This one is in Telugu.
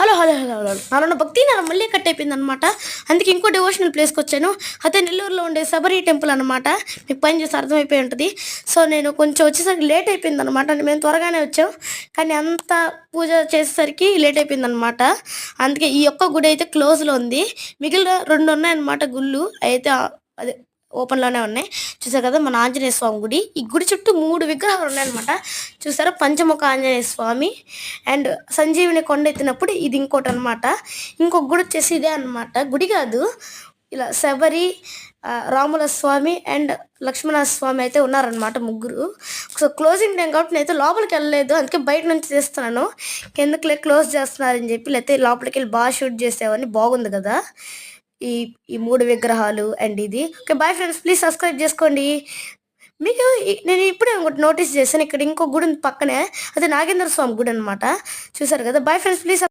హలో హలో హలో హలో నాలో భక్తి నాలో మళ్ళీ కట్ అయిపోయింది అనమాట. అందుకే ఇంకో డివోషనల్ ప్లేస్కి వచ్చాను. అదే నెల్లూరులో ఉండే శబరి టెంపుల్ అనమాట. మీకు పని చేసి అర్థమైపోయి ఉంటుంది. సో నేను కొంచెం వచ్చేసరికి లేట్ అయిపోయింది అనమాట. మేము త్వరగానే వచ్చాం, కానీ అంత పూజ చేసేసరికి లేట్ అయిపోయింది అనమాట. అందుకే ఈ ఒక్క గుడి అయితే క్లోజ్లో ఉంది. మిగిలిన రెండు ఉన్నాయన్నమాట గుళ్ళు అయితే అదే ఓపెన్లోనే ఉన్నాయి. చూసారు కదా మన ఆంజనేయ స్వామి గుడి. ఈ గుడి చుట్టూ 3 విగ్రహాలు ఉన్నాయన్నమాట. చూసారా, పంచముఖ ఆంజనేయ స్వామి అండ్ సంజీవిని కొండ ఎత్తినప్పుడు ఇది ఇంకోటి అనమాట. ఇంకొక గుడి వచ్చేసి ఇదే అనమాట. గుడి కాదు, ఇలా శబరి, రాముల స్వామి అండ్ లక్ష్మణ స్వామి అయితే ఉన్నారనమాట, ముగ్గురు. సో క్లోజింగ్ టైం కాబట్టి నేనైతే లోపలికి వెళ్ళలేదు, అందుకే బయట నుంచి తీస్తున్నాను. ఎందుకులే క్లోజ్ చేస్తున్నారని చెప్పి, లేకపోతే లోపలికి వెళ్ళి బాగా షూట్ చేసేవని బాగుంది కదా ఈ ఈ 3 విగ్రహాలు అండ్ ఇది. Okay bye friends, please subscribe చేసుకోండి. మీకు నేను ఇప్పుడే ఒకటి నోటీస్ చేశాను, ఇక్కడ ఇంకో గుడి ఉంది పక్కనే, అదే నాగేంద్ర స్వామి గుడి అనమాట. చూసారు కదా. Bye friends, please.